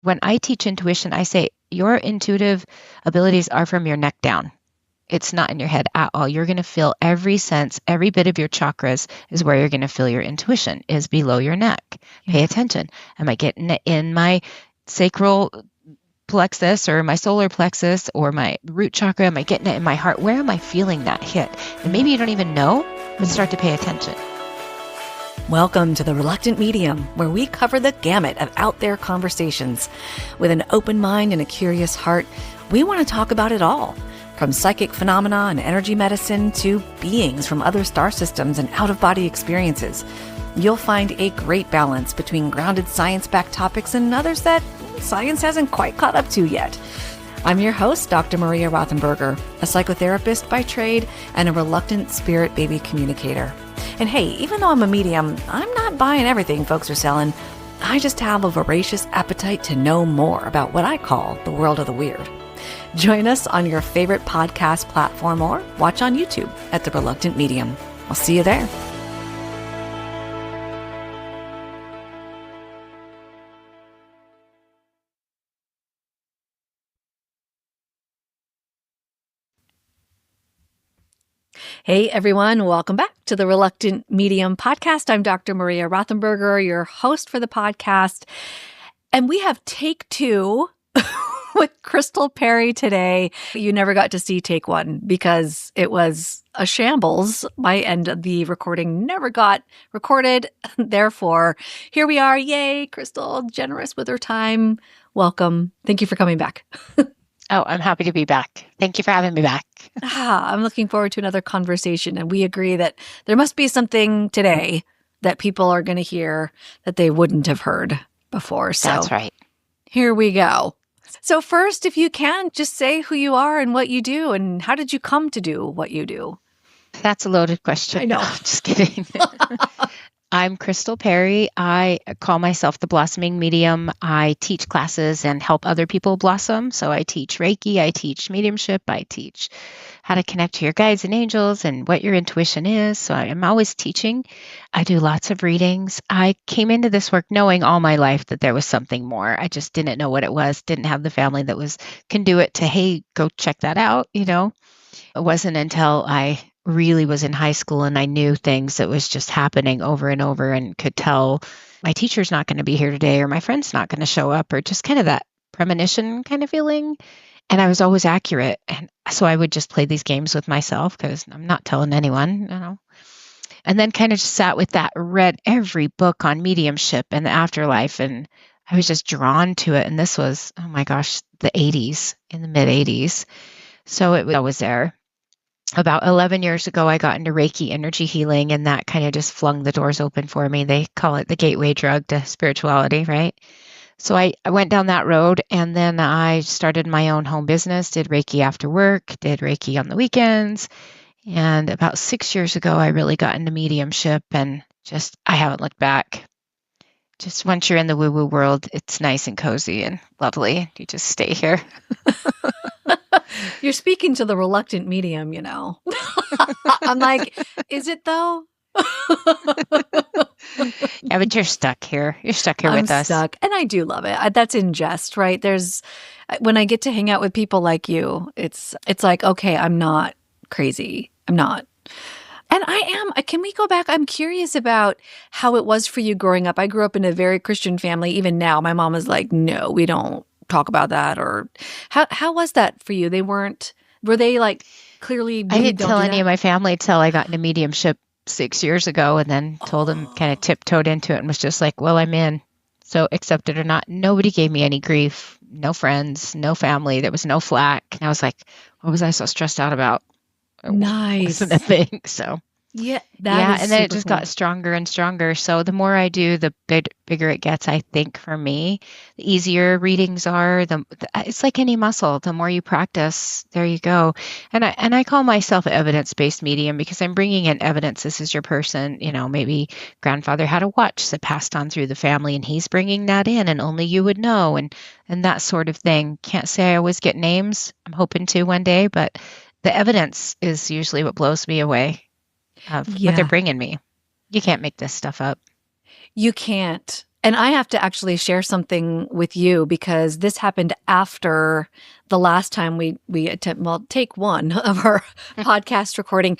When I teach intuition, I say your intuitive abilities are from your neck down. It's not in your head at all. You're going to feel every sense, every bit of your chakras is where you're going to feel your intuition is below your neck. Yeah. Pay attention. Am I getting it in my sacral plexus or my solar plexus or my root chakra? Am I getting it in my heart? Where am I feeling that hit? And maybe you don't even know, but start to pay attention. Welcome to The Reluctant Medium, where we cover the gamut of out there conversations. With an open mind and a curious heart, we want to talk about it all. From psychic phenomena and energy medicine to beings from other star systems and out-of-body experiences. You'll find a great balance between grounded science-backed topics and others that science hasn't quite caught up to yet. I'm your host, Dr. Maria Rothenburger, a psychotherapist by trade and a reluctant spirit baby communicator. And hey, even though I'm a medium, I'm not buying everything folks are selling. I just have a voracious appetite to know more about what I call the world of the weird. Join us on your favorite podcast platform or watch on YouTube at The Reluctant Medium. I'll see you there. Hey everyone, welcome back to the Reluctant Medium podcast. I'm Dr. Maria Rothenburger, your host for the podcast. And we have take 2 with Krystal Perry today. You never got to see take 1 because it was a shambles. My end of the recording never got recorded. Therefore, here we are. Yay, Krystal, generous with her time. Welcome. Thank you for coming back. Oh, I'm happy to be back. Thank you for having me back. I'm looking forward to another conversation. And we agree that there must be something today that people are going to hear that they wouldn't have heard before. So that's right. Here we go. So first, if you can, just say who you are and what you do and how did you come to do what you do? That's a loaded question. I know. Just kidding. I'm Krystal Perry. I call myself the Blossoming Medium. I teach classes and help other people blossom. So I teach Reiki, I teach Mediumship, I teach how to connect to your guides and angels and what your intuition is. So I'm always teaching. I do lots of readings. I came into this work knowing all my life that there was something more. I just didn't know what it was, didn't have the family that can do it to, hey, go check that out, It wasn't until I really was in high school and I knew things that was just happening over and over and could tell my teacher's not going to be here today or my friend's not going to show up or just kind of that premonition kind of feeling. And I was always accurate. And so I would just play these games with myself because I'm not telling anyone, And then kind of just sat with that, read every book on mediumship and the afterlife. And I was just drawn to it. And this was, oh my gosh, the 80s, in the mid 80s. So it was always there. About 11 years ago, I got into Reiki energy healing, and that kind of just flung the doors open for me. They call it the gateway drug to spirituality, right? So I went down that road, and then I started my own home business, did Reiki after work, did Reiki on the weekends. And about 6 years ago, I really got into mediumship, and I haven't looked back. Just once you're in the woo-woo world, it's nice and cozy and lovely. You just stay here. You're speaking to the reluctant medium, I'm like, is it though? Yeah, but you're stuck here. You're stuck here with us. I'm stuck. And I do love it. That's in jest, right? When I get to hang out with people like you, it's like, okay, I'm not crazy. I'm not. And I am. Can we go back? I'm curious about how it was for you growing up. I grew up in a very Christian family. Even now, my mom is like, no, we don't talk about that. Or how was that for you? Were they like clearly? I didn't tell any of my family until I got into mediumship 6 years ago and then told them, kind of tiptoed into it and was just like, well, I'm in. So accept it or not. Nobody gave me any grief. No friends, no family. There was no flack. And I was like, what was I so stressed out about? Nice. It wasn't a thing. So yeah, and then it just got stronger and stronger. So the more I do, the bigger it gets, I think, for me. The easier readings are. It's like any muscle. The more you practice, there you go. And I call myself an evidence-based medium because I'm bringing in evidence. This is your person. Maybe grandfather had a watch that passed on through the family, and he's bringing that in, and only you would know, and that sort of thing. Can't say I always get names. I'm hoping to one day, but the evidence is usually what blows me away. Of what they're bringing me. You can't make this stuff up. You can't. And I have to actually share something with you because this happened after the last time take one of our podcast recording,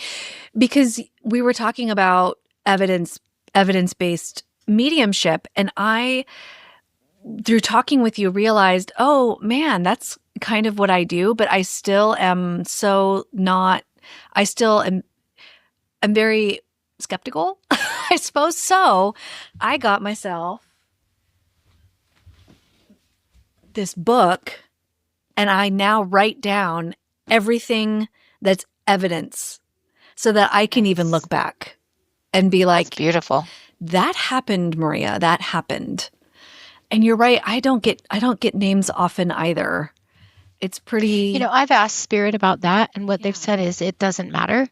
because we were talking about evidence-based mediumship. And I, through talking with you, realized, oh man, that's kind of what I do, but I still am I'm very skeptical, I suppose. So I got myself this book, and I now write down everything that's evidence so that I can even look back and be like, It's beautiful. That happened, Maria, that happened. And you're right. I don't get names often either. It's pretty. I've asked Spirit about that, and what they've said is it doesn't matter.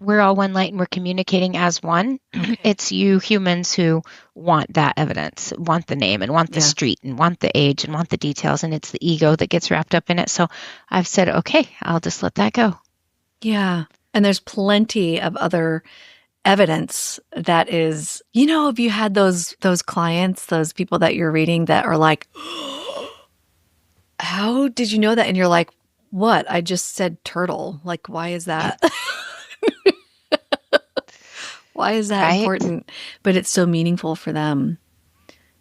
We're all one light and we're communicating as one. Okay. It's you humans who want that evidence, want the name and want the street and want the age and want the details. And it's the ego that gets wrapped up in it. So I've said, okay, I'll just let that go. Yeah. And there's plenty of other evidence that is, if you had those clients, those people that you're reading that are like, how did you know that? And you're like, what? I just said turtle. Like, why is that? Why is that important? But it's so meaningful for them.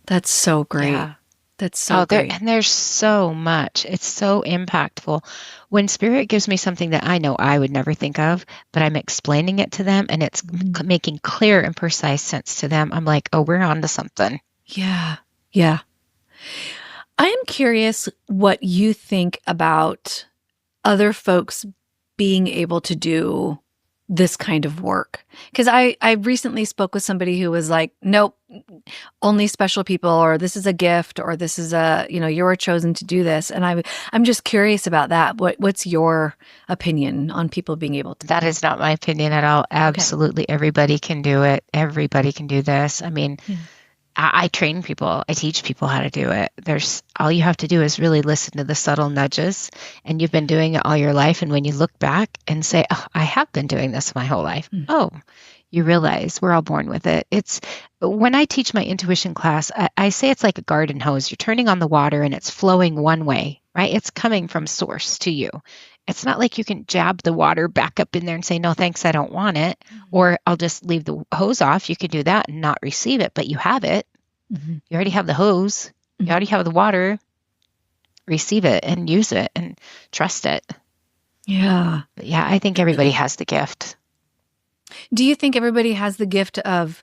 That's so great. Yeah. That's so great. And there's so much. It's so impactful. When Spirit gives me something that I know I would never think of, but I'm explaining it to them and it's making clear and precise sense to them, I'm like, oh, we're on to something. Yeah. Yeah. I am curious what you think about other folks being able to do this kind of work. Because I recently spoke with somebody who was like, nope, only special people, or this is a gift, or this is you're chosen to do this. And I'm just curious about that. What's your opinion on people being able to? That is not my opinion at all. Absolutely. Okay. Everybody can do it. Everybody can do this. I mean, I train people. I teach people how to do it. All you have to do is really listen to the subtle nudges, and you've been doing it all your life. And when you look back and say, oh, I have been doing this my whole life. Oh, you realize we're all born with it. It's when I teach my intuition class, I say it's like a garden hose. You're turning on the water and it's flowing one way, right? It's coming from source to you. It's not like you can jab the water back up in there and say, no, thanks, I don't want it. Or I'll just leave the hose off. You can do that and not receive it, but you have it. You already have the hose. You already have the water. Receive it and use it and trust it. Yeah. But yeah, I think everybody has the gift. Do you think everybody has the gift of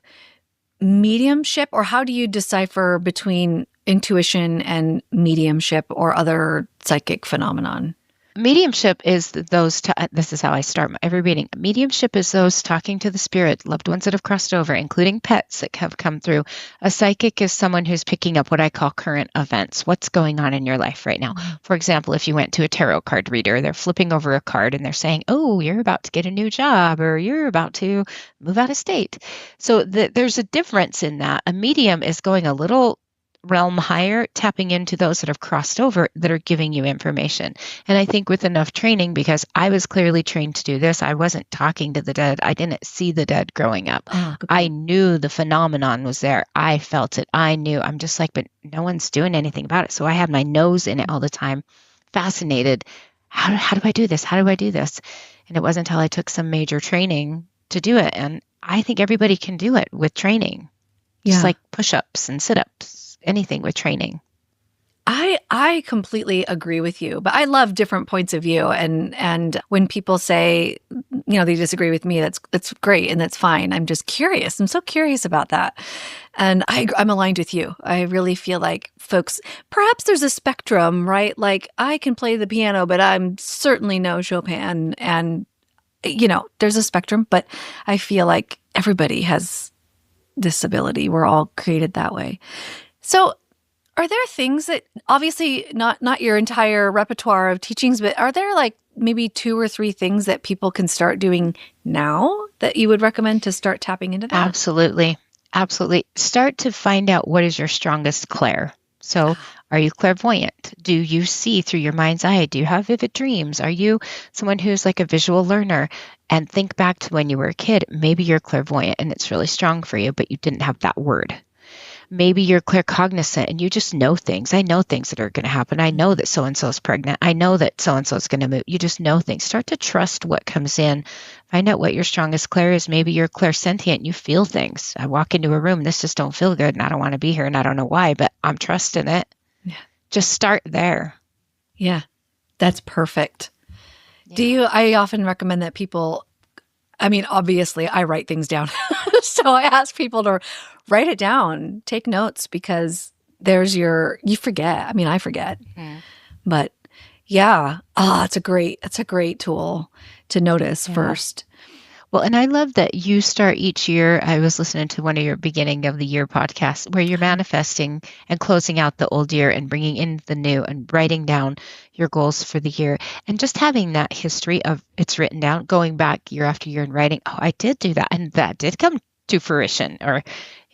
mediumship, or how do you decipher between intuition and mediumship or other psychic phenomenon? Mediumship is this is how I start every reading. Mediumship is those talking to the spirit, loved ones that have crossed over, including pets that have come through. A psychic is someone who's picking up what I call current events. What's going on in your life right now? For example, if you went to a tarot card reader, they're flipping over a card and they're saying, oh, you're about to get a new job, or you're about to move out of state. So there's a difference in that. A medium is going a little realm higher, tapping into those that have crossed over that are giving you information. And I think with enough training, because I was clearly trained to do this, I wasn't talking to the dead. I didn't see the dead growing up. I knew the phenomenon was there. I felt it. I knew. I'm just like, but no one's doing anything about it. So I had my nose in it all the time, fascinated. How do I do this? How do I do this? And it wasn't until I took some major training to do it. And I think everybody can do it with training. Just like push-ups and sit-ups. Anything with training. I completely agree with you, but I love different points of view. And when people say, they disagree with me, that's great and that's fine. I'm just curious. I'm so curious about that. And I'm aligned with you. I really feel like folks, perhaps there's a spectrum, right? Like I can play the piano, but I'm certainly no Chopin. And, there's a spectrum, but I feel like everybody has this ability. We're all created that way. So are there things that, obviously not your entire repertoire of teachings, but are there like maybe 2 or 3 things that people can start doing now that you would recommend to start tapping into that? Absolutely. Absolutely. Start to find out what is your strongest clair. So are you clairvoyant? Do you see through your mind's eye? Do you have vivid dreams? Are you someone who's like a visual learner? And think back to when you were a kid. Maybe you're clairvoyant and it's really strong for you, but you didn't have that word. maybe you're claircognizant and you just know things. I know things that are going to happen. I know that so-and-so is pregnant. I know that so-and-so is going to move. You just know things. Start to trust what comes in. Find out what your strongest clair is. Maybe you're clairsentient and you feel things. I walk into a room and this just don't feel good and I don't want to be here and I don't know why, but I'm trusting it. Yeah. Just start there. Yeah, that's perfect. Yeah. I often recommend that people, I mean, obviously I write things down. So I ask people to write it down, take notes, because you forget. I mean, I forget, but yeah. It's a great tool to notice first. Well, and I love that you start each year. I was listening to one of your beginning of the year podcasts where you're manifesting and closing out the old year and bringing in the new and writing down your goals for the year and just having that history of it's written down, going back year after year and writing, oh, I did do that and that did come to fruition, or,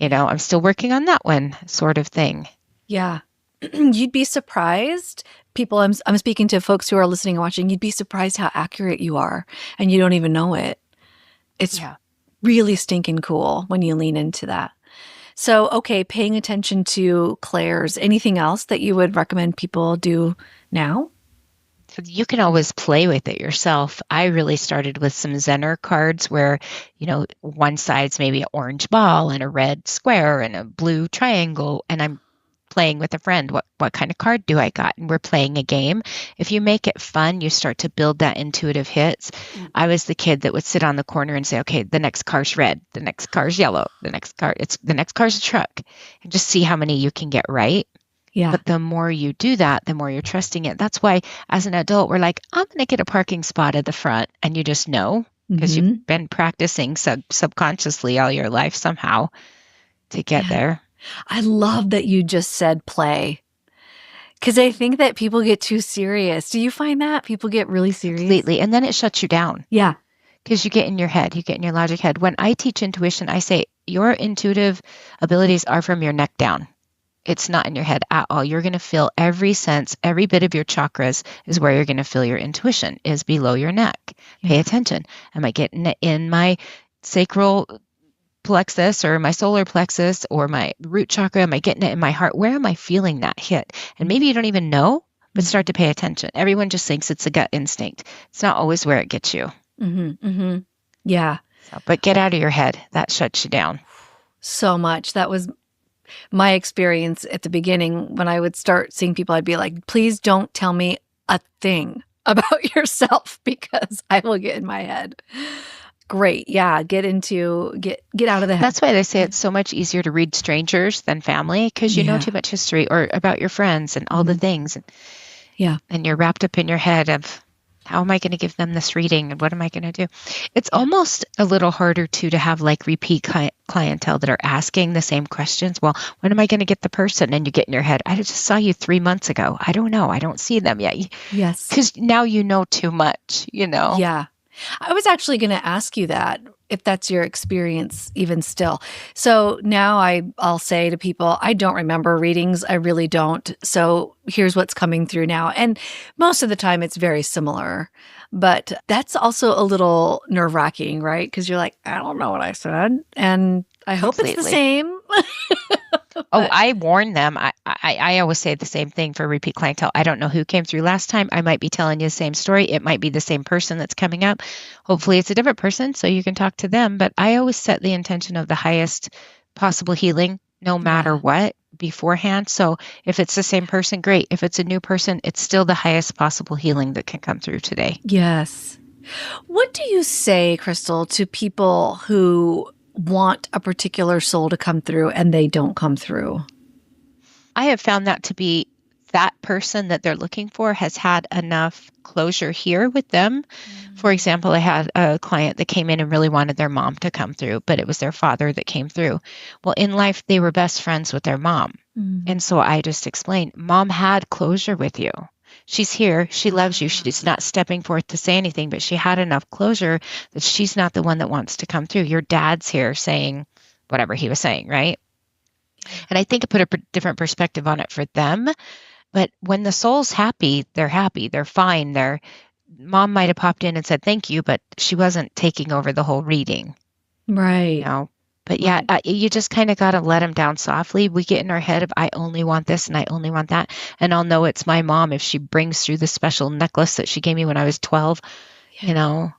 I'm still working on that one, sort of thing. Yeah. You'd be surprised. People, I'm speaking to folks who are listening and watching, you'd be surprised how accurate you are and you don't even know it. It's really stinking cool when you lean into that. So, okay, paying attention to clairs. Anything else that you would recommend people do now? You can always play with it yourself. I really started with some Zener cards where, one side's maybe an orange ball and a red square and a blue triangle, and I'm playing with a friend. What kind of card do I got? And we're playing a game. If you make it fun, you start to build that intuitive hits. I was the kid that would sit on the corner and say, okay, the next car's red, the next car's yellow, the next car's a truck, and just see how many you can get right. Yeah. But the more you do that, the more you're trusting it. That's why as an adult, we're like, I'm going to get a parking spot at the front. And you just know because you've been practicing subconsciously all your life somehow to get there. I love that you just said play, because I think that people get too serious. Do you find that people get really serious? Completely. And then it shuts you down. Yeah. Because you get in your head, you get in your logic head. When I teach intuition, I say your intuitive abilities are from your neck down. It's not in your head at all. You're going to feel every sense, every bit of your chakras is where you're going to feel your intuition is below your neck. Yeah. Pay attention. Am I getting it in my sacral plexus or my solar plexus or my root chakra? Am I getting it in my heart? Where am I feeling that hit? And maybe you don't even know, but start to pay attention. Everyone just thinks it's a gut instinct. It's not always where it gets you. Yeah. But get out of your head. That shuts you down. So much. That was my experience at the beginning. When I would start seeing people, I'd be like, please don't tell me a thing about yourself because I will get in my head. Great. Yeah. Get out of the head. That's why they say it's so much easier to read strangers than family because you know too much history or about your friends and all the things. And you're wrapped up in your head of how am I going to give them this reading and what am I going to do? It's almost a little harder to have like repeat clientele that are asking the same questions. Well, when am I going to get the person? And you get in your head, I just saw you 3 months ago. I don't know. I don't see them yet. Yes. Because now you know too much, Yeah. I was actually going to ask you that, if that's your experience even still. So now I'll say to people, I don't remember readings. I really don't. So here's what's coming through now. And most of the time it's very similar. But that's also a little nerve-wracking, right? Because you're like, I don't know what I said. And I hope it's the same. I warn them. I always say the same thing for repeat clientele. I don't know who came through last time. I might be telling you the same story. It might be the same person that's coming up. Hopefully it's a different person so you can talk to them. But I always set the intention of the highest possible healing no matter what beforehand. So if it's the same person, great. If it's a new person, it's still the highest possible healing that can come through today. Yes. What do you say, Krystal, to people who want a particular soul to come through and they don't come through? I have found that to be that person that they're looking for has had enough closure here with them. For example, I had a client that came in and really wanted their mom to come through, but it was their father that came through. Well, in life, they were best friends with their mom. And so I just explained, mom had closure with you. She's here. She loves you. She's not stepping forth to say anything, but she had enough closure that she's not the one that wants to come through. Your dad's here saying whatever he was saying, right? And I think it put a different perspective on it for them. But when the soul's happy, they're fine. Their mom might have popped in and said thank you, but she wasn't taking over the whole reading. Right. But yeah, you just kind of got to let them down softly. We get in our head of, I only want this and I only want that. And I'll know it's my mom if she brings through the special necklace that she gave me when I was 12, you know,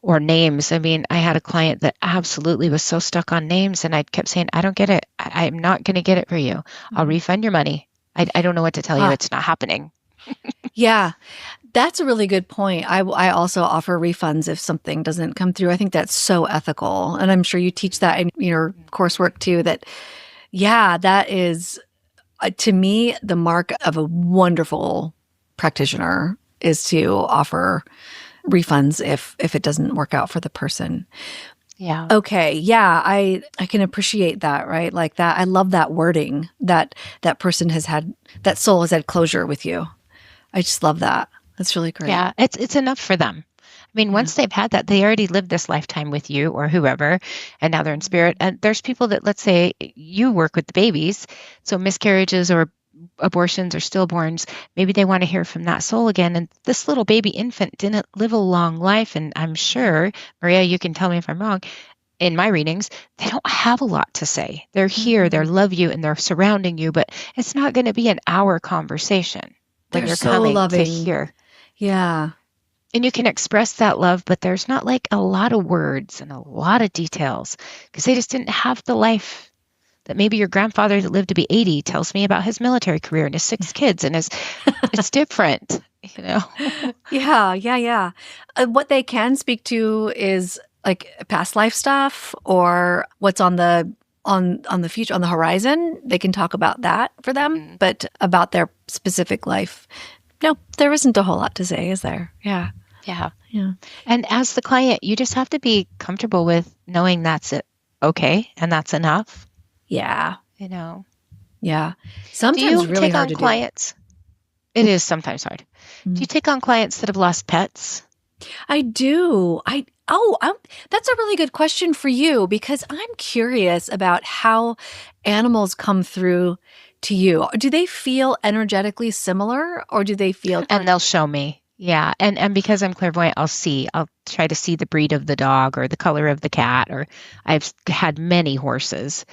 or names. I mean, I had a client that absolutely was so stuck on names, and I kept saying, I don't get it. I'm not going to get it for you. I'll refund your money. I don't know what to tell you. It's not happening. Yeah. That's a really good point. I also offer refunds if something doesn't come through. I think that's so ethical. And I'm sure you teach that in your coursework too, that, that is, to me, the mark of a wonderful practitioner is to offer refunds if it doesn't work out for the person. Yeah. Okay. Yeah. I can appreciate that, right? Like that. I love that wording that person has had, that soul has had closure with you. I just love that. That's really great. Yeah. It's enough for them. I mean, once they've had that, they already lived this lifetime with you or whoever, and now they're in spirit. And there's people that, let's say you work with the babies, so miscarriages or abortions or stillborns, maybe they want to hear from that soul again. And this little baby infant didn't live a long life. And I'm sure, Maria, you can tell me if I'm wrong, in my readings, they don't have a lot to say. They're here, they love you, and they're surrounding you, but it's not going to be an hour conversation when you're so coming loving to hear. Yeah. And you can express that love, but there's not like a lot of words and a lot of details because they just didn't have the life that maybe your grandfather that lived to be 80 tells me about his military career and his 6 kids, and it's different, you know? Yeah. What they can speak to is like past life stuff or what's on the future, on the horizon. They can talk about that for them, but about their specific life, no, there isn't a whole lot to say, is there? Yeah. And as the client, you just have to be comfortable with knowing that's it, okay, and that's enough. Yeah. You know. Yeah. Sometimes really hard to do. Clients? It is sometimes hard. Do you take on clients that have lost pets? I do. That's a really good question for you because I'm curious about how animals come through to you. Do they feel energetically similar or do they feel... And they'll show me. Yeah. And because I'm clairvoyant, I'll try to see the breed of the dog or the color of the cat, or I've had many horses.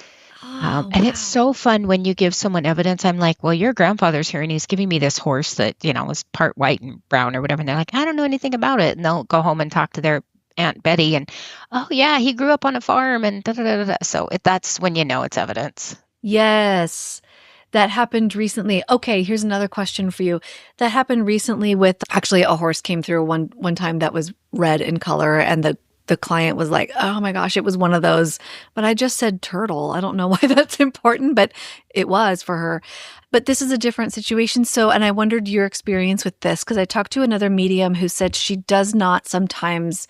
And it's so fun when you give someone evidence. I'm like, well, your grandfather's here and he's giving me this horse that, was part white and brown or whatever. And they're like, I don't know anything about it. And they'll go home and talk to their Aunt Betty and, oh yeah, he grew up on a farm and da da da da. So that's when you know it's evidence. Yes. That happened recently. Okay, here's another question for you. That happened recently with actually a horse came through one time that was red in color, and the client was like, oh my gosh, it was one of those, but I just said turtle. I don't know why that's important, but it was for her. But this is a different situation. So, and I wondered your experience with this because I talked to another medium who said she does not sometimes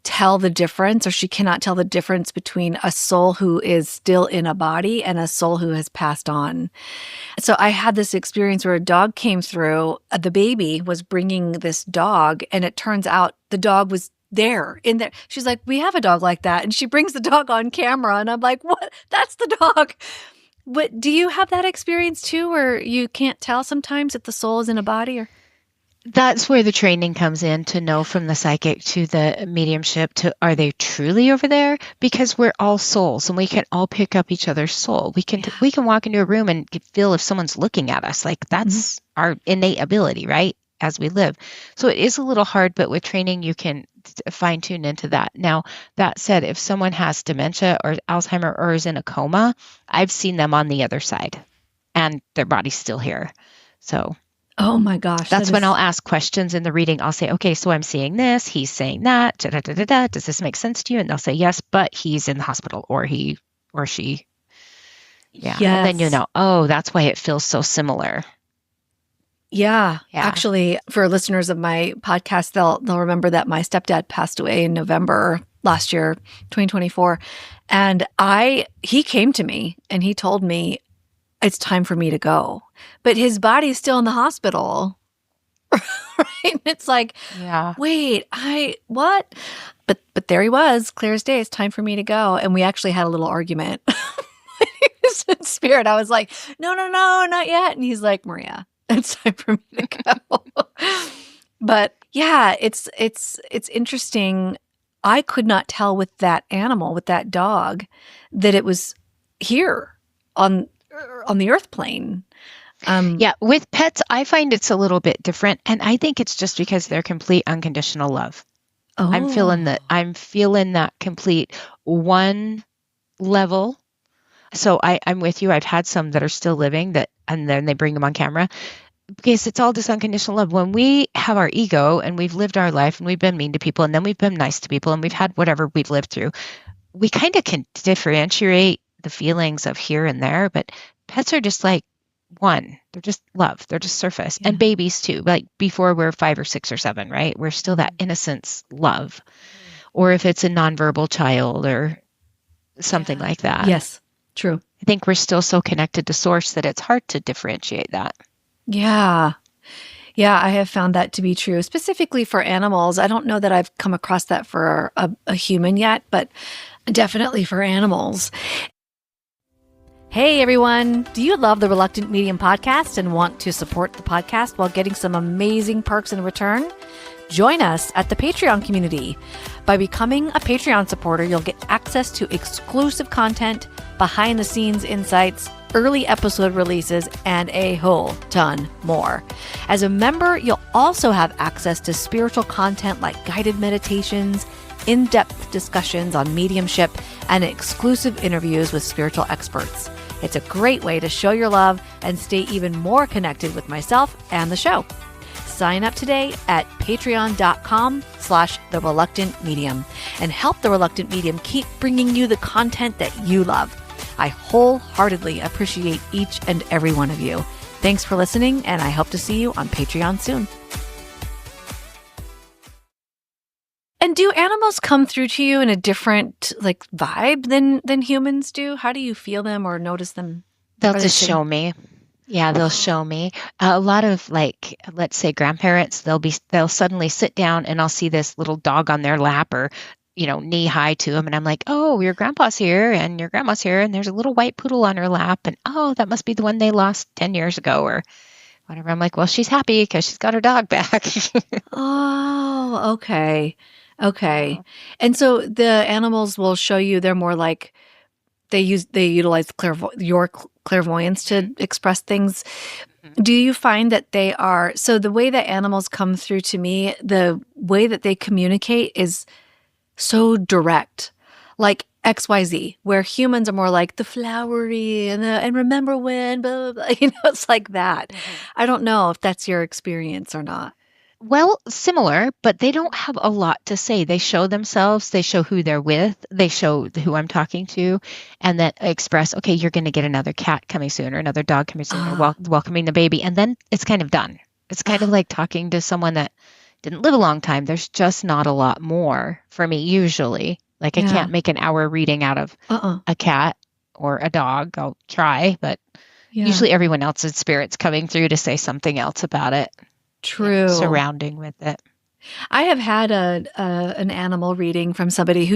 tell the difference, or she cannot tell the difference between a soul who is still in a body and a soul who has passed on. So I had this experience where a dog came through. The baby was bringing this dog, and it turns out the dog was there in there. She's like, we have a dog like that. And she brings the dog on camera. And I'm like, what? That's the dog. But do you have that experience too, where you can't tell sometimes if the soul is in a body? Or that's where the training comes in to know from the psychic to the mediumship to, are they truly over there? Because we're all souls and we can all pick up each other's soul. We can walk into a room and feel if someone's looking at us. Like that's our innate ability, right? As we live. So it is a little hard, but with training, you can fine tune into that. Now, that said, if someone has dementia or Alzheimer or is in a coma, I've seen them on the other side and their body's still here. So, oh my gosh, that's when I'll ask questions in the reading. I'll say, okay, so I'm seeing this, he's saying that, da, da, da, da, da. Does this make sense to you? And they'll say, yes, but he's in the hospital, or he or she. Yeah. Yes. And then oh, that's why it feels so similar. Yeah. Actually, for listeners of my podcast, they'll remember that my stepdad passed away in November last year, 2024. And he came to me and he told me it's time for me to go. But his body's still in the hospital. Right? It's like, wait, what? But there he was, clear as day. It's time for me to go. And we actually had a little argument. He was in spirit. I was like, no, not yet. And he's like, Maria, it's time for me to go. But yeah, it's interesting. I could not tell with that animal, with that dog, that it was here on the earth plane. Yeah, with pets, I find it's a little bit different, and I think it's just because they're complete unconditional love. I'm feeling that complete one level. So I'm with you. I've had some that are still living and then they bring them on camera because it's all this unconditional love. When we have our ego and we've lived our life and we've been mean to people and then we've been nice to people and we've had whatever we've lived through, we kind of can differentiate the feelings of here and there, but pets are just like one. They're just love. They're just surface. Yeah. And babies too. Like before we're 5 or 6 or 7, right? We're still that innocence love. Or if it's a nonverbal child or something like that. Yes, true. I think we're still so connected to source that it's hard to differentiate that. Yeah. Yeah, I have found that to be true, specifically for animals. I don't know that I've come across that for a human yet, but definitely for animals. Hey everyone, do you love the Reluctant Medium podcast and want to support the podcast while getting some amazing perks in return? Join us at the Patreon community. By becoming a Patreon supporter, you'll get access to exclusive content, behind the scenes insights, early episode releases, and a whole ton more. As a member, you'll also have access to spiritual content like guided meditations, in-depth discussions on mediumship, and exclusive interviews with spiritual experts. It's a great way to show your love and stay even more connected with myself and the show. Sign up today at patreon.com/thereluctantmedium and help the Reluctant Medium keep bringing you the content that you love. I wholeheartedly appreciate each and every one of you. Thanks for listening, and I hope to see you on Patreon soon. And do animals come through to you in a different vibe than humans do? How do you feel them or notice them? They'll just show me. Yeah, they'll show me. A lot of let's say grandparents, they'll suddenly sit down and I'll see this little dog on their lap or, knee high to them. And I'm like, oh, your grandpa's here and your grandma's here. And there's a little white poodle on her lap. And oh, that must be the one they lost 10 years ago or whatever. I'm like, well, she's happy because she's got her dog back. Oh, okay. Okay. And so the animals will show you they're more like they utilize your clairvoyance to express things. Do you find that they are, so the way that animals come through to me, the way that they communicate is so direct, like XYZ, where humans are more like the flowery and remember when, blah, blah, blah. It's like that. I don't know if that's your experience or not. Well, similar, but they don't have a lot to say. They show themselves, they show who they're with, they show who I'm talking to, and then express, okay, you're going to get another cat coming soon or another dog coming soon or welcoming the baby. And then it's kind of done. It's kind of like talking to someone that didn't live a long time. There's just not a lot more for me usually. I can't make an hour reading out of a cat or a dog. I'll try, but usually everyone else's spirit's coming through to say something else about it. True. Surrounding with it. I have had an animal reading from somebody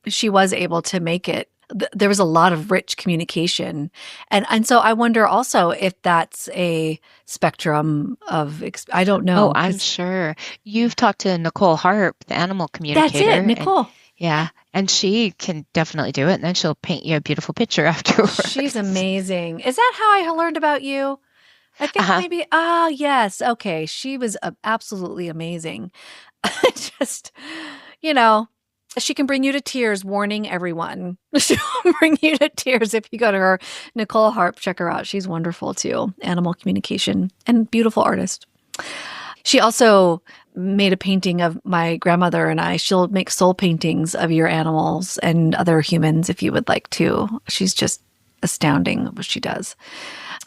she was able to make it. There was a lot of rich communication. And so I wonder also if that's a spectrum of, I don't know. Oh, I'm sure. You've talked to Nicole Harp, the animal communicator. That's it, Nicole. And she can definitely do it. And then she'll paint you a beautiful picture afterwards. She's amazing. Is that how I learned about you? I think maybe, yes. Okay. She was absolutely amazing. Just, she can bring you to tears, warning everyone. She'll bring you to tears if you go to her. Nicole Harp, check her out. She's wonderful too. Animal communication and beautiful artist. She also made a painting of my grandmother and I. She'll make soul paintings of your animals and other humans if you would like to. She's just astounding what she does.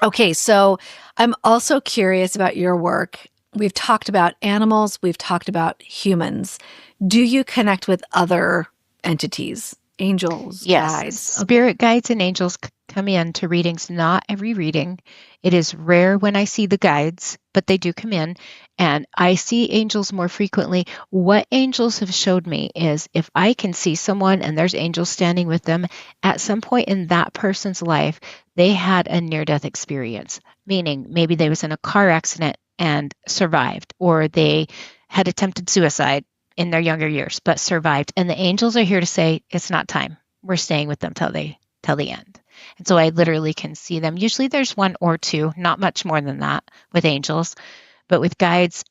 Okay, so I'm also curious about your work. We've talked about animals. We've talked about humans. Do you connect with other entities, angels, guides? Spirit guides and angels come in to readings. Not every reading. It is rare when I see the guides, but they do come in. And I see angels more frequently. What angels have showed me is if I can see someone and there's angels standing with them, at some point in that person's life, they had a near-death experience, meaning maybe they was in a car accident and survived, or they had attempted suicide in their younger years, but survived. And the angels are here to say, it's not time. We're staying with them till the end. And so I literally can see them. Usually there's one or two, not much more than that with angels, but with guides,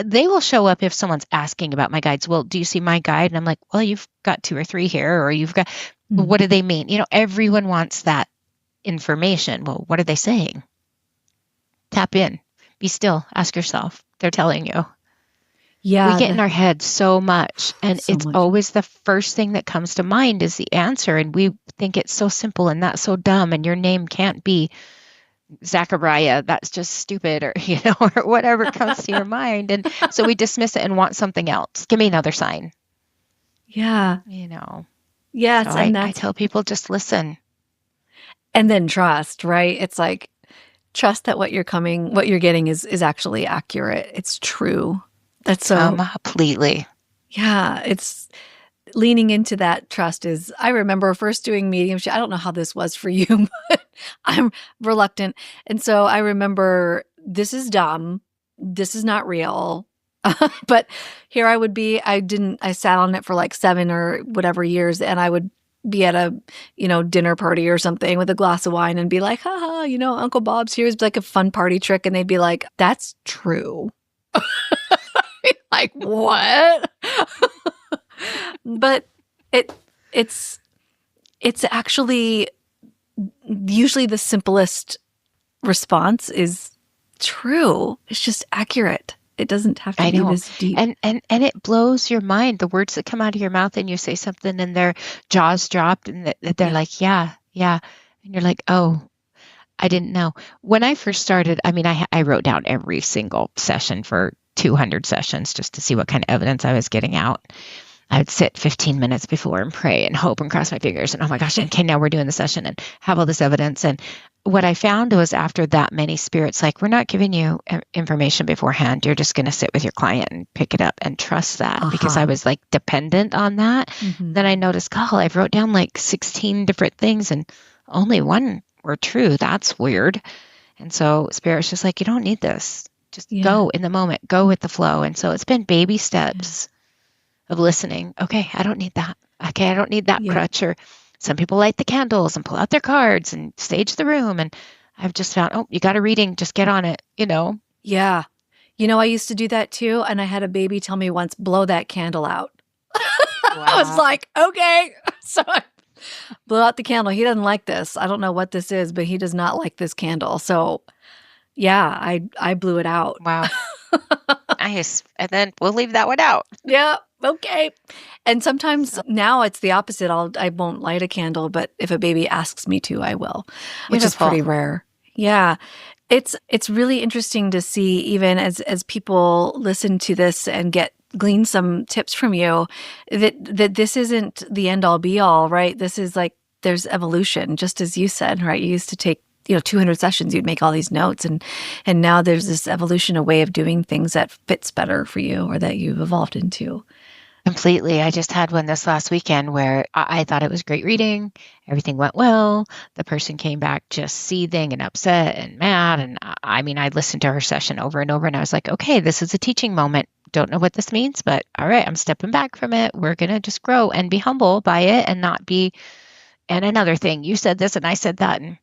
they will show up if someone's asking about my guides. Well, do you see my guide? And I'm like, well, you've got 2 or 3 here, or you've got, what do they mean? Everyone wants that information. Well, what are they saying? Tap in, be still, ask yourself. They're telling you. Yeah. We get in our head so much, and So it's much. always the first thing that comes to mind is the answer. And we think it's so simple and that's so dumb. And your name can't be Zachariah. That's just stupid, or, or whatever comes to your mind. And so we dismiss it and want something else. Give me another sign. Yeah. Yes. So And I tell people, just listen. And then trust, right? It's like, trust that what you're getting is actually accurate. It's true. That's so completely. Yeah. It's leaning into that trust I remember first doing mediumship. I don't know how this was for you, but I'm reluctant. And so I remember, this is dumb. This is not real. But here I would be, I sat on it for like 7 or whatever years, and I would be at a, dinner party or something with a glass of wine and be like, haha, Uncle Bob's here. It's like a fun party trick. And they'd be like, that's true. Like, what? But it's actually usually the simplest response is true. It's just accurate. It doesn't have to be this deep. And it blows your mind, the words that come out of your mouth, and you say something and their jaws dropped and they're like, yeah. And you're like, oh, I didn't know. When I first started, I wrote down every single session for 200 sessions just to see what kind of evidence I was getting out. I would sit 15 minutes before and pray and hope and cross my fingers. And oh my gosh, okay, now we're doing the session and have all this evidence. And what I found was, after that many spirits, like, we're not giving you information beforehand. You're just going to sit with your client and pick it up and trust that. Because I was like dependent on that. Then I noticed, I've wrote down like 16 different things and only one were true. That's weird. And so Spirit's just like, you don't need this. Just go in the moment, go with the flow. And so it's been baby steps of listening. Okay, I don't need that. Okay, I don't need that crutch. Or some people light the candles and pull out their cards and stage the room. And I've just found, you got a reading, just get on it, Yeah. I used to do that too. And I had a baby tell me once, blow that candle out. Wow. I was like, okay. So I blew out the candle. He doesn't like this. I don't know what this is, but he does not like this candle. So yeah, I blew it out. Wow. Nice. And then we'll leave that one out. Yeah. Okay. And sometimes now it's the opposite. I won't light a candle, but if a baby asks me to, I will, which is pretty rare. Yeah. It's really interesting to see, even as people listen to this and glean some tips from you, that this isn't the end all be all, right? This is like, there's evolution, just as you said, right? You used to take 200 sessions, you'd make all these notes. And now there's this evolution, a way of doing things that fits better for you, or that you've evolved into. Completely. I just had one this last weekend where I thought it was great reading. Everything went well. The person came back just seething and upset and mad. And I listened to her session over and over, and I was like, okay, this is a teaching moment. Don't know what this means, but all right, I'm stepping back from it. We're going to just grow and be humble by it, and not be, and another thing, you said this and I said that. And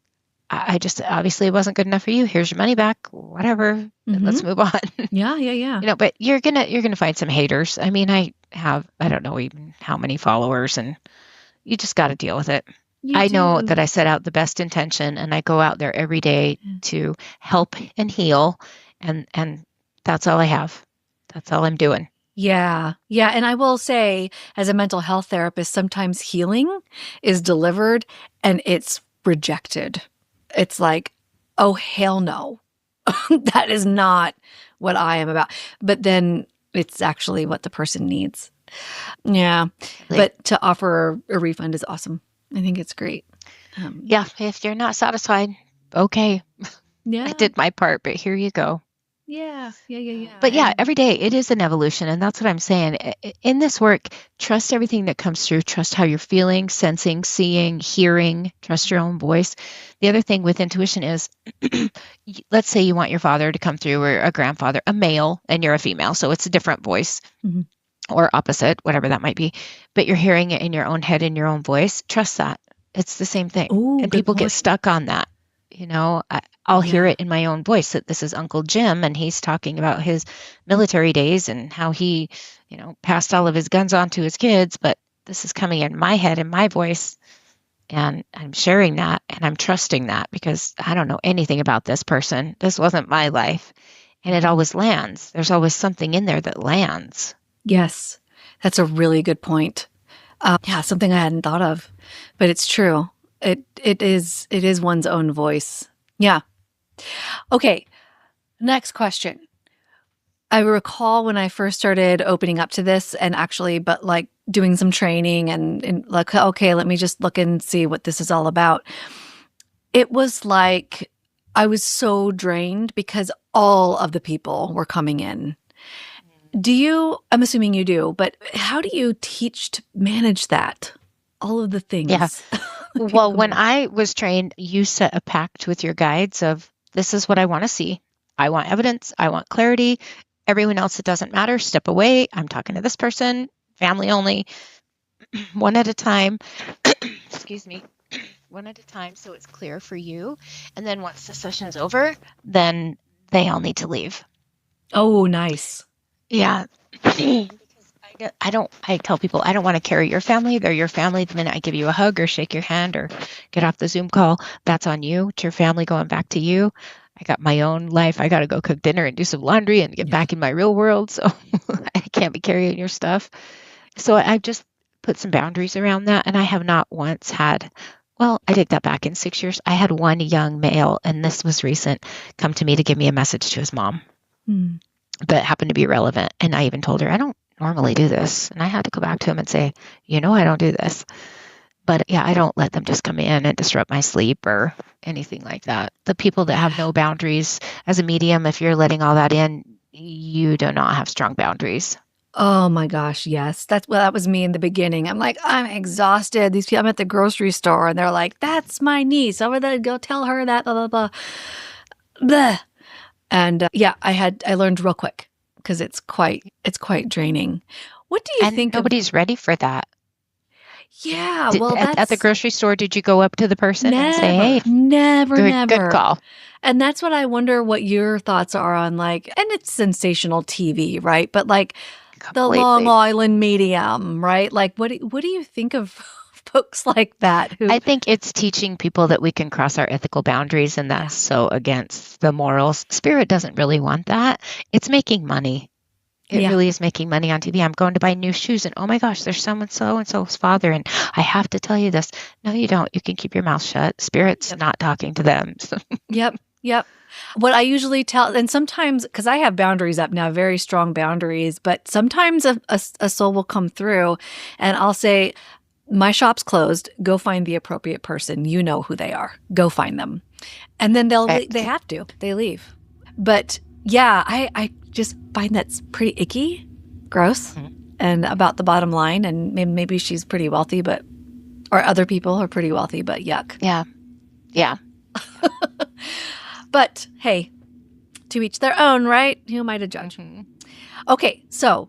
I just, obviously it wasn't good enough for you. Here's your money back, whatever. Let's move on. Yeah. But you're going to find some haters. I don't know even how many followers, and you just got to deal with it. I know that I set out the best intention, and I go out there every day to help and heal. And that's all I have. That's all I'm doing. Yeah. And I will say, as a mental health therapist, sometimes healing is delivered and it's rejected. It's like, oh, hell no. That is not what I am about. But then it's actually what the person needs. Yeah. But to offer a refund is awesome. I think it's great. If you're not satisfied, okay. Yeah. I did my part, but here you go. Yeah. But every day it is an evolution. And that's what I'm saying. In this work, trust everything that comes through. Trust how you're feeling, sensing, seeing, hearing. Trust your own voice. The other thing with intuition is, let's say you want your father to come through, or a grandfather, a male, and you're a female. So it's a different voice. or opposite, whatever that might be, but you're hearing it in your own head, in your own voice, trust that. It's the same thing. Ooh, And good people get point. stuck on that. I'll hear Yeah. it in my own voice that this is Uncle Jim and he's talking about his military days and how he, passed all of his guns on to his kids, but this is coming in my head, in my voice, and I'm sharing that and I'm trusting that because I don't know anything about this person. This wasn't my life. And it always lands. There's always something in there that lands. Yes. That's a really good point. Yeah, something I hadn't thought of, but it's true. It is one's own voice. Yeah. Okay. Next question. I recall when I first started opening up to this and actually, but like doing some training and like, okay, let me just look and see what this is all about. It was like I was so drained because all of the people were coming in. I'm assuming you do, but how do you teach to manage that? All of the things. Yeah. Well, when I was trained, you set a pact with your guides of this is what I want to see. I want evidence. I want clarity. Everyone else, it doesn't matter. Step away. I'm talking to this person, family only, one at a time. Excuse me. One at a time so it's clear for you. And then once the session's over, then they all need to leave. Oh, nice. Yeah. Because I tell people, I don't want to carry your family. They're your family. The minute I give you a hug or shake your hand or get off the Zoom call, that's on you. It's your family going back to you. I got my own life. I got to go cook dinner and do some laundry and get back in my real world. So I can't be carrying your stuff. So I've just put some boundaries around that. And I have not once had, well, I take that back. In 6 years, I had one young male, and this was recent, come to me to give me a message to his mom that happened to be relevant. And I even told her, I don't normally do this. And I had to go back to him and say, I don't do this. But yeah, I don't let them just come in and disrupt my sleep or anything like that. The people that have no boundaries as a medium, if you're letting all that in, you do not have strong boundaries. Oh my gosh, yes. That was me in the beginning. I'm like, I'm exhausted. These people, I'm at the grocery store and they're like, that's my niece. Over there, go tell her that, blah, blah, blah. Blah. And I learned real quick because it's quite draining. What do you think? Nobody's ready for that. Yeah, at the grocery store, did you go up to the person and say, "Hey, never, good call"? And that's what I wonder what your thoughts are on, like, and it's sensational TV, right? But like Completely. The Long Island medium, right? Like, what do you think of folks like that? I think it's teaching people that we can cross our ethical boundaries, and that's so against the morals. Spirit doesn't really want that. It's making money. It really is making money on TV. I'm going to buy new shoes and oh my gosh, there's someone so-and-so's father and I have to tell you this. No, you don't. You can keep your mouth shut. Spirit's not talking to them. Yep. What I usually tell, and sometimes, because I have boundaries up now, very strong boundaries, but sometimes a soul will come through and I'll say, my shop's closed. Go find the appropriate person. You know who they are. Go find them. And then they have to. They leave. But yeah, I just find that's pretty icky, gross, and about the bottom line. And maybe she's pretty wealthy, or other people are pretty wealthy, but yuck. Yeah. But hey, to each their own, right? Who am I to judge? Okay, so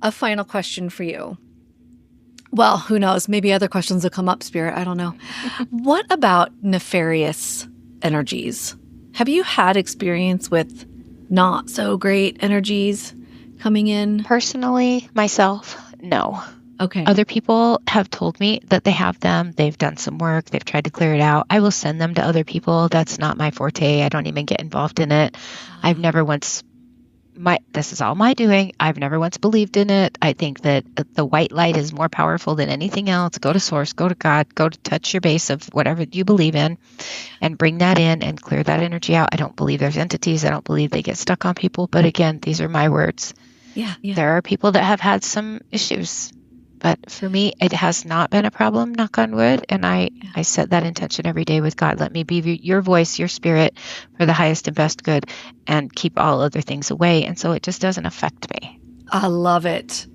a final question for you. Well, who knows? Maybe other questions will come up, Spirit. I don't know. What about nefarious energies? Have you had experience with not so great energies coming in? Personally, myself, no. Okay. Other people have told me that they have them. They've done some work. They've tried to clear it out. I will send them to other people. That's not my forte. I don't even get involved in it. I've never once, this is all my doing. I've never once believed in it. I think that the white light is more powerful than anything else. Go to source, go to God, go to touch your base of whatever you believe in and bring that in and clear that energy out. I don't believe there's entities. I don't believe they get stuck on people. But again, these are my words. Yeah. There are people that have had some issues. But for me, it has not been a problem, knock on wood. And I set that intention every day with God. Let me be your voice, your spirit for the highest and best good and keep all other things away. And so it just doesn't affect me. I love it.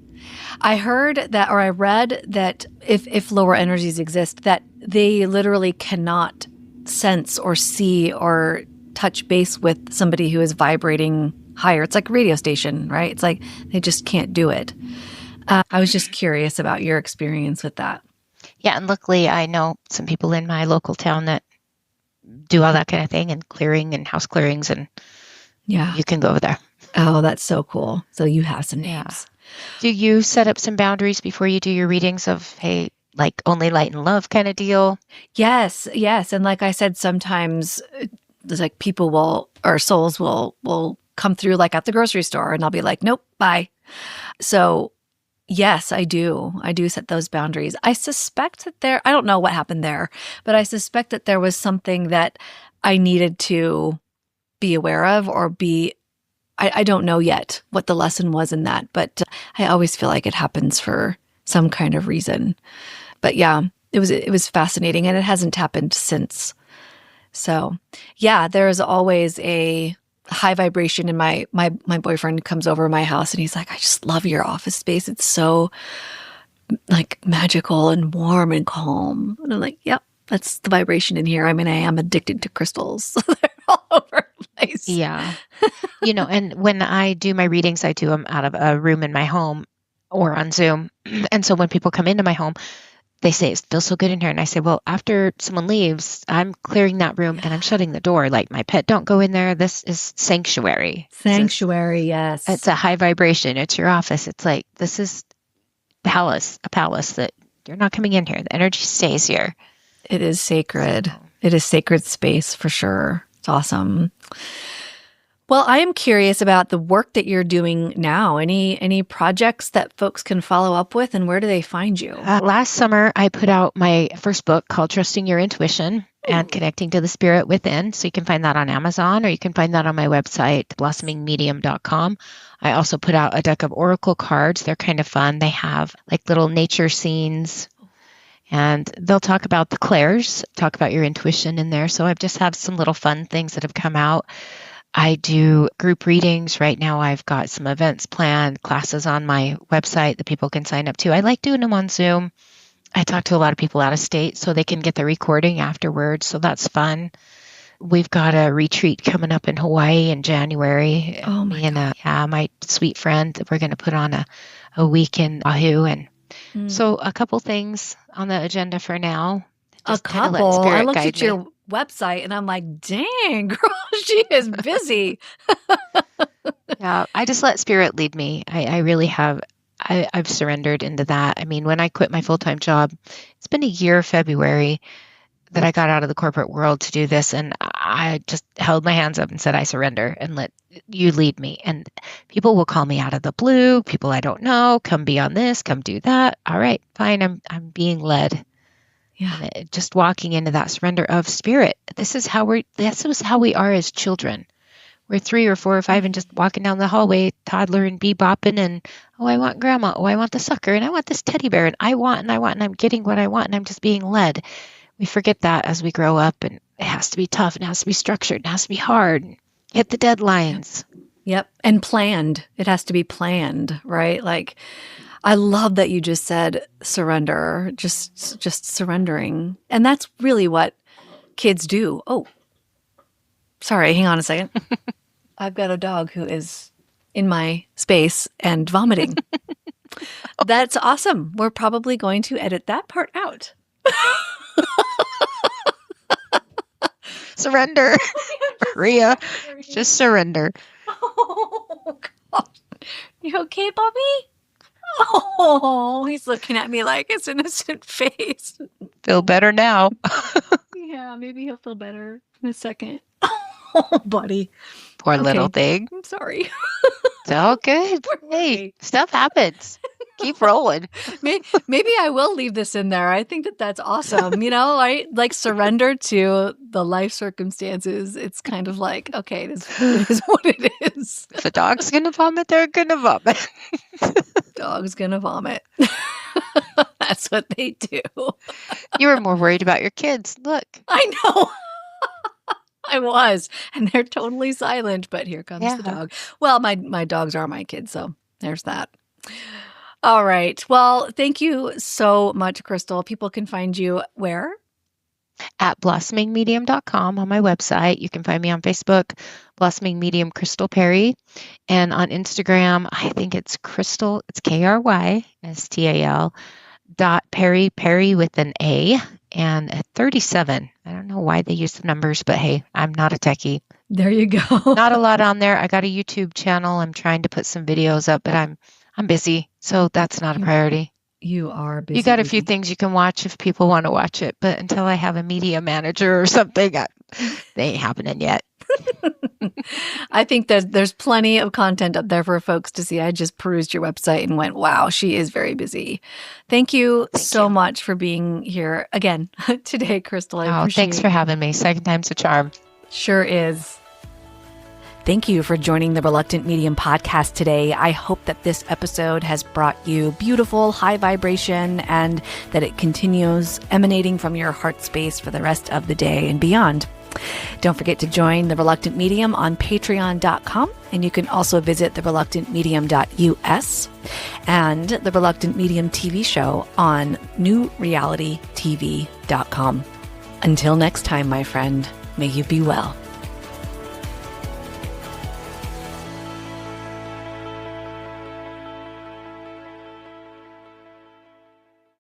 I heard that, or I read that if lower energies exist, that they literally cannot sense or see or touch base with somebody who is vibrating higher. It's like a radio station, right? It's like they just can't do it. I was just curious about your experience with that. Yeah, and luckily I know some people in my local town that do all that kind of thing and clearing and house clearings, and Yeah. you can go over there. Oh, that's so cool. So you have some Yeah. names. Do you set up some boundaries before you do your readings of, hey, like only light and love kind of deal? Yes, yes. And like I said, sometimes there's like people will, or souls will come through like at the grocery store and I'll be like, nope, bye. So yes, I do. I do set those boundaries. I suspect that I don't know what happened there, but I suspect that there was something that I needed to be aware of or I don't know yet what the lesson was in that, but I always feel like it happens for some kind of reason. But yeah, it was fascinating and it hasn't happened since. So yeah, there is always a high vibration in my boyfriend comes over my house and he's like, I just love your office space. It's so like magical and warm and calm. And I'm like, yep, that's the vibration in here. I mean, I am addicted to crystals. They're all over the place. Yeah. And when I do my readings, I do them out of a room in my home or on Zoom. And so when people come into my home, they say, it feels so good in here. And I say, well, after someone leaves, I'm clearing that room and I'm shutting the door. Like my pet, don't go in there. This is sanctuary. Sanctuary, yes. It's a high vibration. It's your office. It's like, this is a palace that you're not coming in here. The energy stays here. It is sacred. It is sacred space for sure. It's awesome. Well, I am curious about the work that you're doing now. Any projects that folks can follow up with, and where do they find you? Last summer, I put out my first book called Trusting Your Intuition and Connecting to the Spirit Within. So you can find that on Amazon, or you can find that on my website, blossomingmedium.com. I also put out a deck of oracle cards. They're kind of fun. They have like little nature scenes, and they'll talk about the clairs, talk about your intuition in there. So I've just have some little fun things that have come out. I do group readings. Right now I've got some events planned, classes on my website that people can sign up to. I like doing them on Zoom. I talk to a lot of people out of state so they can get the recording afterwards. So that's fun. We've got a retreat coming up in Hawaii in January. Oh my God. My sweet friend that we're going to put on a week in Oahu. And so a couple things on the agenda for now. A couple. I looked at your website and I'm like, dang, girl, she is busy. Yeah, I just let spirit lead me. I really have. I've surrendered into that. I mean, when I quit my full-time job, it's been a year, February, that I got out of the corporate world to do this. And I just held my hands up and said, I surrender and let you lead me. And people will call me out of the blue. People I don't know, come be on this, come do that. All right, fine. I'm being led. Yeah. And just walking into that surrender of spirit. This is how we are as children. We're 3 or 4 or 5 and just walking down the hallway, toddler and bebopping and, oh, I want grandma. Oh, I want the sucker and I want this teddy bear and I want and I'm getting what I want and I'm just being led. We forget that as we grow up, and it has to be tough and it has to be structured and it has to be hard. Hit the deadlines. Yep. And planned. It has to be planned, right? Like, I love that you just said surrender, just surrendering. And that's really what kids do. Oh, sorry. Hang on a second. I've got a dog who is in my space and vomiting. That's awesome. We're probably going to edit that part out. Surrender. Maria, just surrender. Oh, God. You okay, Bobby? Oh, he's looking at me like his innocent face. Feel better now. Yeah, maybe he'll feel better in a second. Oh, buddy. Poor little thing. I'm sorry. It's all good. Hey, stuff happens. Keep rolling. Maybe I will leave this in there. I think that's awesome. I like surrender to the life circumstances. It's kind of like, okay, this is what it is. If a dog's going to vomit, they're going to vomit. Dog's going to vomit. That's what they do. You were more worried about your kids. Look. I know. I was. And they're totally silent, but here comes the dog. Well, my dogs are my kids, so there's that. All right. Well, thank you so much, Krystal. People can find you where? at blossomingmedium.com on my website. You can find me on Facebook, Blossoming Medium Krystal Perry. And on Instagram, I think it's Krystal, it's KRYSTAL .Perry, Perry with an A, and at 37. I don't know why they use the numbers, but hey, I'm not a techie. There you go. Not a lot on there. I got a YouTube channel. I'm trying to put some videos up, but I'm busy, so that's not a priority. You are busy. You got a few things you can watch if people want to watch it, but until I have a media manager or something, they ain't happening yet. I think there's plenty of content up there for folks to see. I just perused your website and went, wow, she is very busy. Thank you so much for being here again today, Krystal. I appreciate thanks for having me. Second time's a charm. Sure is. Thank you for joining the Reluctant Medium podcast today. I hope that this episode has brought you beautiful, high vibration and that it continues emanating from your heart space for the rest of the day and beyond. Don't forget to join The Reluctant Medium on patreon.com, and you can also visit thereluctantmedium.us and The Reluctant Medium TV show on newrealitytv.com. Until next time, my friend, may you be well.